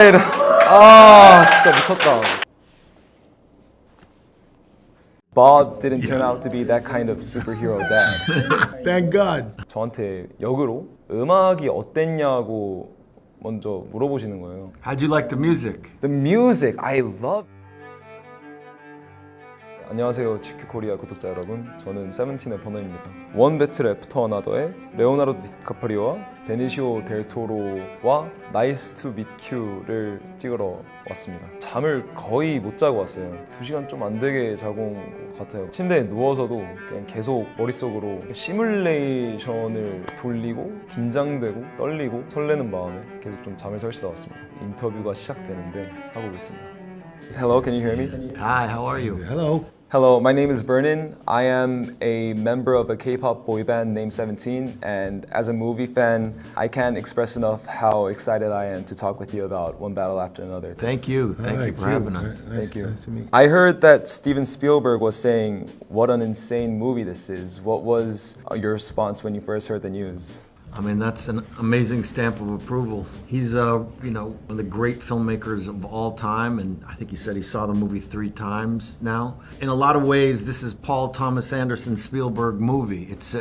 아 진짜 미쳤다. Bob didn't turn out to be that kind of superhero dad. Thank God. 저한테 역으로 음악이 어땠냐고 먼저 물어보시는 거예요. How'd you like the music? The music, I love. 안녕하세요, GQ 코리아 구독자 여러분. 저는 세븐틴의 버넌입니다. 원 배틀 애프터 어나더의 레오나르도 디카프리오와 베니시오 델 토로와 나이스 투 미큐를 찍으러 왔습니다. 잠을 거의 못 자고 왔어요. 2시간 좀 안 되게 자고 온 것 같아요. 침대에 누워서도 그냥 계속 머릿속으로 시뮬레이션을 돌리고 긴장되고 떨리고 설레는 마음에 계속 좀 잠을 설치다 왔습니다. 인터뷰가 시작되는데 하고 있습니다. Hello, can you hear me? Hi, how are you? Hello. Hello, my name is Vernon. I am a member of a K-pop boy band named 17, and as a movie fan, I can't express enough how excited I am to talk with you about One Battle After Another. Thank you. Thank you for having us. Thank you. Nice to meet you. I heard that Steven Spielberg was saying what an insane movie this is. What was your response when you first heard the news? I mean, that's an amazing stamp of approval. He's, one of the great filmmakers of all time, and I think he said he saw the movie 3 times now. In a lot of ways, this is Paul Thomas Anderson's Spielberg movie. It's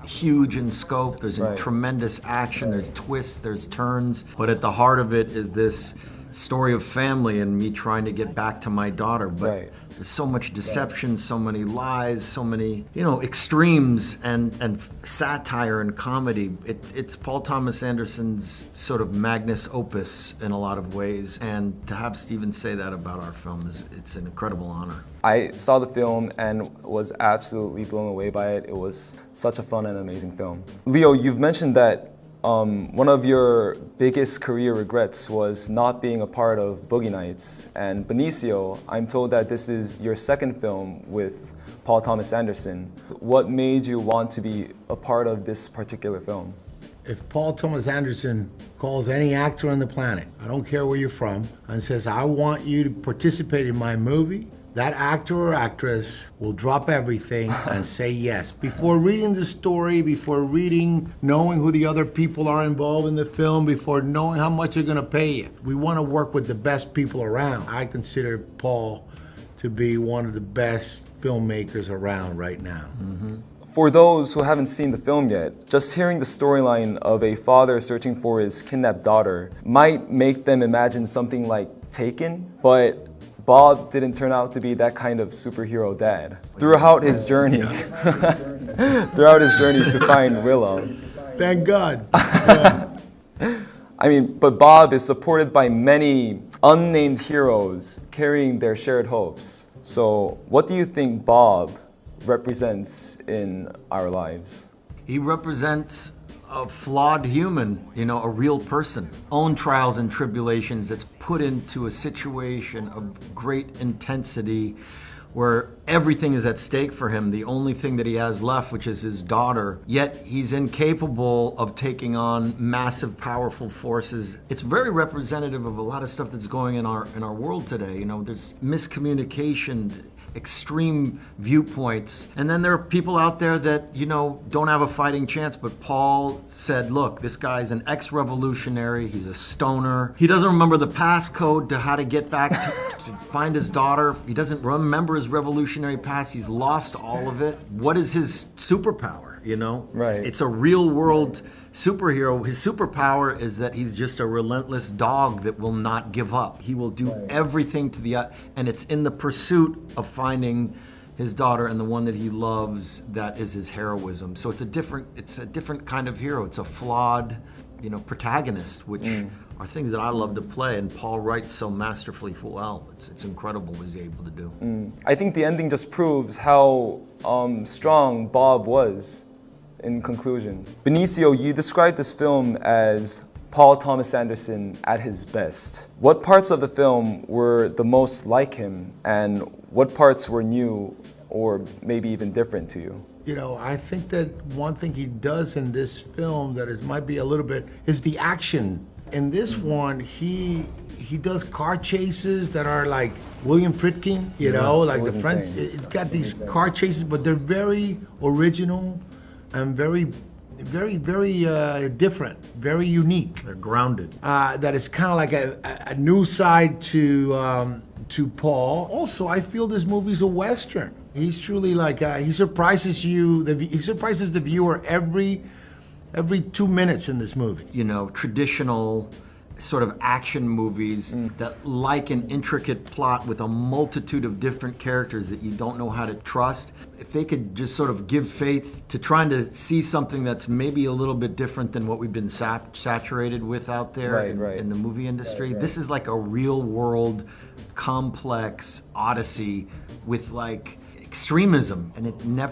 huge in scope. There's Right. tremendous action. There's twists. There's turns. But at the heart of it is this story of family and me trying to get back to my daughter. But Right. there's so much deception, so many lies, so many, extremes and satire and comedy. It's Paul Thomas Anderson's sort of magnus opus in a lot of ways. And to have Steven say that about our film it's an incredible honor. I saw the film and was absolutely blown away by it. It was such a fun and amazing film. Leo, you've mentioned that one of your biggest career regrets was not being a part of Boogie Nights. And Benicio, I'm told that this is your second film with Paul Thomas Anderson. What made you want to be a part of this particular film? If Paul Thomas Anderson calls any actor on the planet, I don't care where you're from, and says, I want you to participate in my movie, that actor or actress will drop everything and say yes. Before reading the story, before knowing who the other people are involved in the film, before knowing how much they're gonna pay you. We wanna work with the best people around. I consider Paul to be one of the best filmmakers around right now. Mm-hmm. For those who haven't seen the film yet, just hearing the storyline of a father searching for his kidnapped daughter might make them imagine something like Taken, but Bob didn't turn out to be that kind of superhero dad. Throughout his journey, to find Willow. Thank God. Yeah. I mean, but Bob is supported by many unnamed heroes carrying their shared hopes. So what do you think Bob represents in our lives? He represents a flawed human, a real person. Own trials and tribulations that's put into a situation of great intensity where everything is at stake for him. The only thing that he has left, which is his daughter, yet he's incapable of taking on massive, powerful forces. It's very representative of a lot of stuff that's going in our world today. There's miscommunication, extreme viewpoints. And then there are people out there that, don't have a fighting chance. But Paul said, look, this guy's an ex-revolutionary. He's a stoner. He doesn't remember the passcode to how to get back to find his daughter. He doesn't remember his revolutionary past. He's lost all of it. What is his superpower, Right. It's a real world superhero. His superpower is that he's just a relentless dog that will not give up. He will do everything to the and it's in the pursuit of finding his daughter and the one that he loves that is his heroism. So it's a different kind of hero. It's a flawed, protagonist, which are things that I love to play, and Paul writes so masterfully well. It's incredible what he's able to do. I think the ending just proves how strong Bob was. In conclusion, Benicio, you described this film as Paul Thomas Anderson at his best. What parts of the film were the most like him, and what parts were new or maybe even different to you? I think that one thing he does in this film that might be a little bit is the action. In this one, he does car chases that are like William Friedkin, like the French. It's got these car chases, but they're very original and very very different, very unique. They're grounded. That it's kind of like a new side to Paul. Also, I feel this movie's a Western. He's truly like, he surprises you, he surprises the viewer every 2 minutes in this movie. You know, traditional sort of action movies that like an intricate plot with a multitude of different characters that you don't know how to trust. If they could just sort of give faith to trying to see something that's maybe a little bit different than what we've been saturated with out there in the movie industry. This is like a real world, complex odyssey with like extremism, and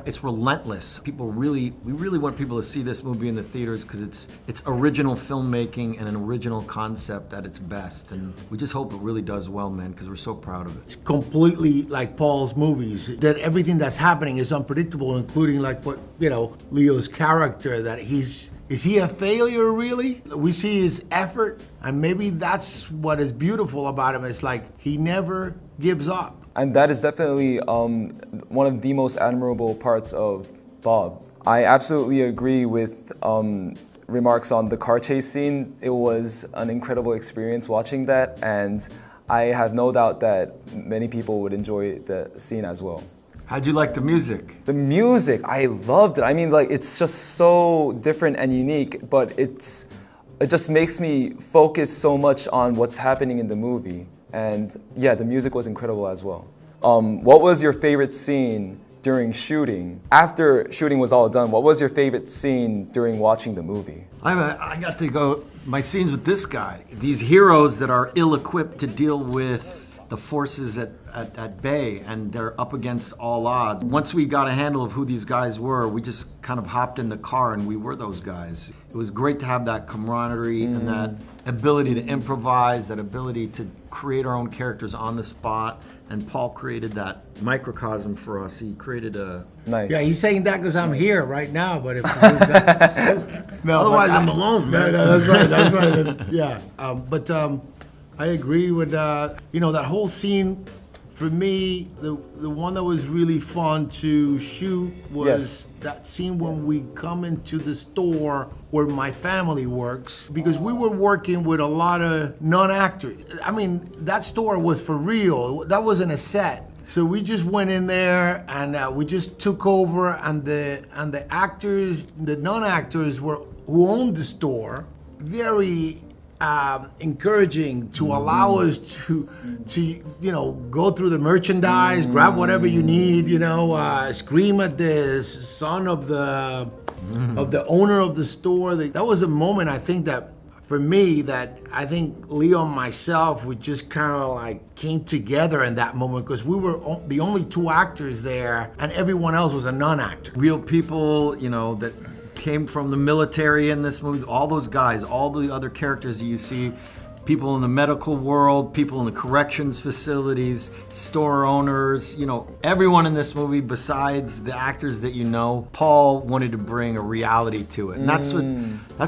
it's relentless. We really want people to see this movie in the theaters because it's original filmmaking and an original concept at its best, and we just hope it really does well, man, because we're so proud of it. It's completely like Paul's movies, that everything that's happening is unpredictable, including like what, you know, Leo's character, that is he a failure really? We see his effort, and maybe that's what is beautiful about him. It's like he never gives up. And that is definitely one of the most admirable parts of Bob. I absolutely agree with remarks on the car chase scene. It was an incredible experience watching that, and I have no doubt that many people would enjoy the scene as well. How'd you like the music? The music, I loved it. I mean, like, it's just so different and unique, but it just makes me focus so much on what's happening in the movie. And yeah, the music was incredible as well. What was your favorite scene during shooting? After shooting was all done, what was your favorite scene during watching the movie? I got to go, my scenes with this guy. These heroes that are ill-equipped to deal with the forces at bay, and they're up against all odds. Once we got a handle of who these guys were, we just kind of hopped in the car and we were those guys. It was great to have that camaraderie and that ability to improvise, that ability to create our own characters on the spot. And Paul created that microcosm for us. He created a... Nice. Yeah, he's saying that because I'm here right now, but if no, otherwise I'm alone, man. No, that's right. Yeah, I agree with you know, that whole scene. For me, the one that was really fun to shoot was that scene when we come into the store where my family works, because we were working with a lot of non-actors. I mean, that store was for real. That wasn't a set. So we just went in there and we just took over, and the actors, the non-actors who owned the store, very encouraging to allow us to you know, go through the merchandise, grab whatever you need, you know, scream at the son of the owner of the store. That was a moment, I think, that for me, that I think Leo and myself, we just kind of like came together in that moment, because we were the only two actors there and everyone else was a non-actor. Real people, you know, that came from the military in this movie, all those guys, all the other characters that you see, people in the medical world, people in the corrections facilities, store owners, you know, everyone in this movie besides the actors that you know. Paul wanted to bring a reality to it. And that's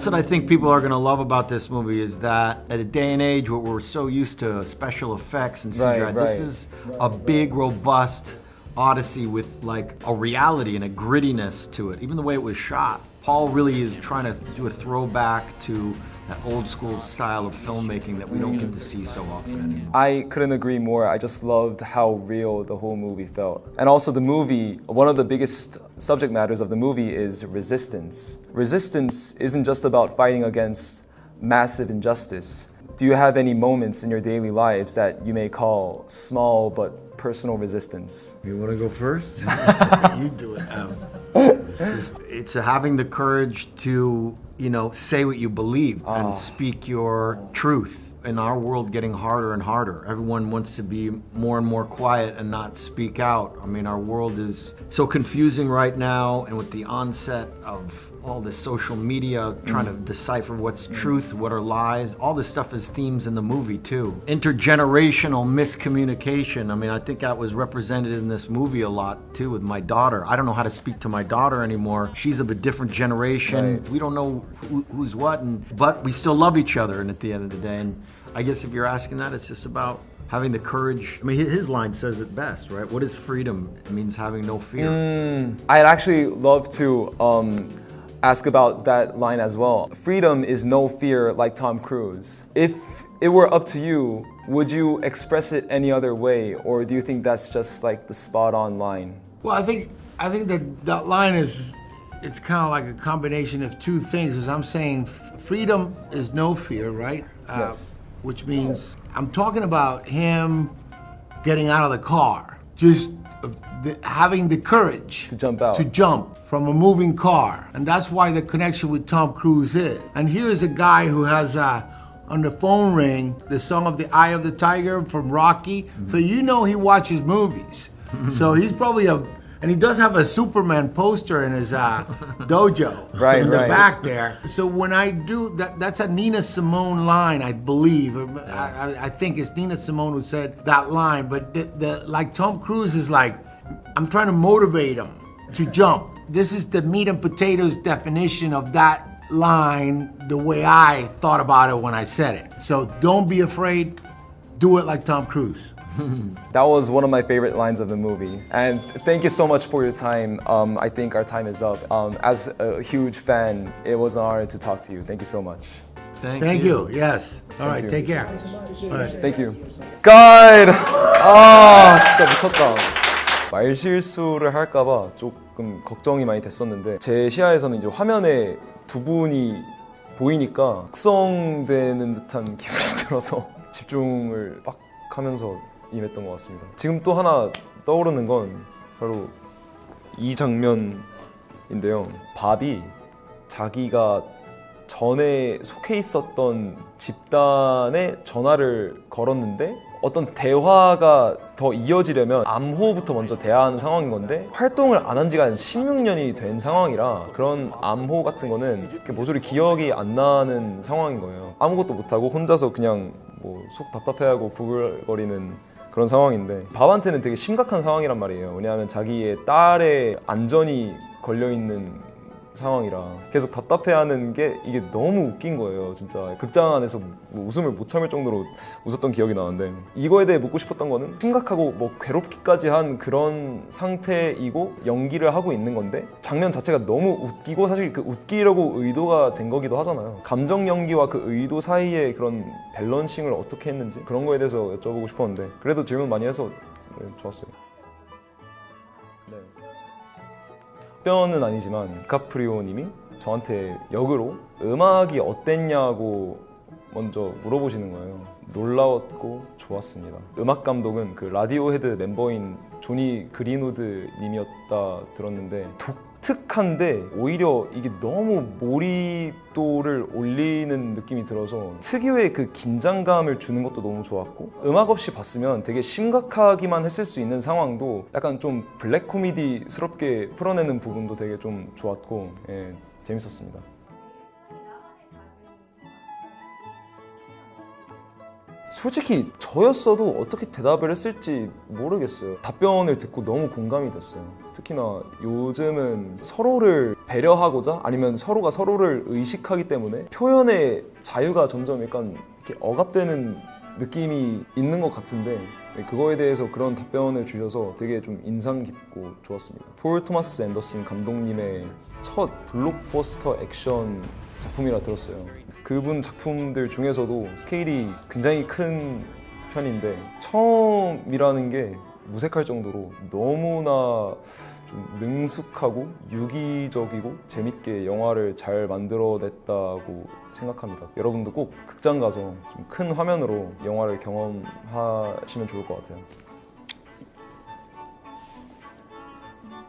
what I think people are gonna love about this movie, is that at a day and age where we're so used to special effects and CGI, this is a big, robust odyssey with like a reality and a grittiness to it, even the way it was shot. Paul really is trying to do a throwback to that old school style of filmmaking that we don't get to see so often anymore. I couldn't agree more. I just loved how real the whole movie felt. And also the movie, one of the biggest subject matters of the movie is resistance. Resistance isn't just about fighting against massive injustice. Do you have any moments in your daily lives that you may call small but personal resistance? You want to go first? You do it now. It's having the courage to, you know, say what you believe and speak your truth. In our world getting harder and harder, everyone wants to be more and more quiet and not speak out. I mean, our world is so confusing right now, and with the onset of all this social media, trying to decipher what's truth, what are lies, all this stuff is themes in the movie too. Intergenerational miscommunication. I mean, I think that was represented in this movie a lot too with my daughter. I don't know how to speak to my daughter anymore. She's of a different generation. Right. We don't know who's what, but we still love each other, and at the end of the day. And I guess if you're asking that, it's just about having the courage. I mean, his line says it best, right? What is freedom? It means having no fear. I'd actually love to ask about that line as well. Freedom is no fear like Tom Cruise. If it were up to you, would you express it any other way, or do you think that's just like the spot-on line? Well, I think that line is, it's kind of like a combination of two things. As I'm saying, freedom is no fear, right? Yes. Which means I'm talking about him getting out of the car, just having the courage To jump out. to jump from a moving car, and that's why the connection with Tom Cruise is. And here is a guy who has on the phone ring the song of the Eye of the Tiger from Rocky, so you know he watches movies. So he's probably and he does have a Superman poster in his dojo Right, in the right. back there. So when I do that, that's a Nina Simone line, I believe. I think it's Nina Simone who said that line. But like Tom Cruise is like, I'm trying to motivate him to jump. This is the meat and potatoes definition of that line, the way I thought about it when I said it. So don't be afraid, do it like Tom Cruise. That was one of my favorite lines of the movie. And thank you so much for your time. I think our time is up. As a huge fan, it was an honor to talk to you. Thank you so much. Thank you. Yes. All right. you. Take care. All right. Thank you. God! 아, 진짜 미쳤다. 말 실수를 할까봐 조금 걱정이 많이 됐었는데 제 시야에서는 이제 화면에 두 분이 보이니까 각성되는 듯한 기분이 들어서 집중을 빡 하면서 임했던 것 같습니다. 지금 또 하나 떠오르는 건 바로 이 장면인데요. 밥이 자기가 전에 속해 있었던 집단에 전화를 걸었는데 어떤 대화가 더 이어지려면 암호부터 먼저 대화하는 상황인 건데 활동을 안 한 지가 한 16년이 된 상황이라 그런 암호 같은 거는 이렇게 모조리 기억이 안 나는 상황인 거예요. 아무것도 못하고 혼자서 그냥 뭐 속 답답해하고 부글거리는 그런 상황인데 밥한테는 되게 심각한 상황이란 말이에요. 왜냐하면 자기의 딸의 안전이 걸려있는 상황이라 계속 답답해하는 게 이게 너무 웃긴 거예요. 진짜 극장 안에서 뭐 웃음을 못 참을 정도로 웃었던 기억이 나는데 이거에 대해 묻고 싶었던 거는 심각하고 뭐 괴롭기까지 한 그런 상태이고 연기를 하고 있는 건데 장면 자체가 너무 웃기고 사실 그 웃기려고 의도가 된 거기도 하잖아요. 감정 연기와 그 의도 사이의 그런 밸런싱을 어떻게 했는지 그런 거에 대해서 여쭤보고 싶었는데 그래도 질문 많이 해서 좋았어요. 네. 답변은 아니지만 디카프리오 님이 저한테 역으로 음악이 어땠냐고 먼저 물어보시는 거예요. 놀라웠고 좋았습니다. 음악 감독은 그 라디오헤드 멤버인 조니 그린우드 님이었다 들었는데 독특한데 오히려 이게 너무 몰입도를 올리는 느낌이 들어서 특유의 그 긴장감을 주는 것도 너무 좋았고 음악 없이 봤으면 되게 심각하기만 했을 수 있는 상황도 약간 좀 블랙 코미디스럽게 풀어내는 부분도 되게 좀 좋았고 예, 재밌었습니다. 솔직히 저였어도 어떻게 대답을 했을지 모르겠어요. 답변을 듣고 너무 공감이 됐어요. 특히나 요즘은 서로를 배려하고자 아니면 서로가 서로를 의식하기 때문에 표현의 자유가 점점 약간 이렇게 억압되는 느낌이 있는 것 같은데 그거에 대해서 그런 답변을 주셔서 되게 좀 인상 깊고 좋았습니다. 폴 토마스 앤더슨 감독님의 첫 블록버스터 액션 작품이라 들었어요. 그분 작품들 중에서도 스케일이 굉장히 큰 편인데 처음이라는 게 무색할 정도로 너무나 좀 능숙하고 유기적이고 재밌게 영화를 잘 만들어냈다고 생각합니다. 여러분도 꼭 극장 가서 좀 큰 화면으로 영화를 경험하시면 좋을 것 같아요.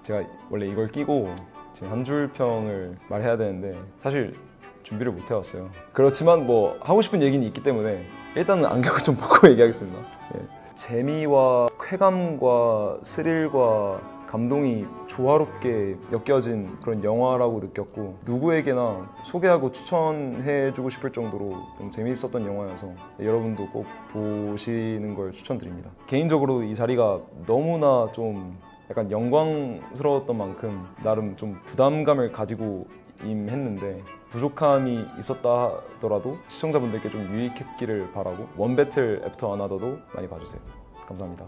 제가 원래 이걸 끼고 지금 한 줄 평을 말해야 되는데 사실 준비를 못 해왔어요. 그렇지만 뭐 하고 싶은 얘기는 있기 때문에 일단은 안경을 좀 벗고 얘기하겠습니다. 예. 재미와 쾌감과 스릴과 감동이 조화롭게 엮여진 그런 영화라고 느꼈고 누구에게나 소개하고 추천해주고 싶을 정도로 좀 재미있었던 영화여서 여러분도 꼭 보시는 걸 추천드립니다. 개인적으로 이 자리가 너무나 좀 약간 영광스러웠던 만큼 나름 좀 부담감을 가지고 임했는데 부족함이 있었다 하더라도 시청자분들께 좀 유익했기를 바라고 원 배틀 애프터 어나더도 많이 봐주세요. 감사합니다.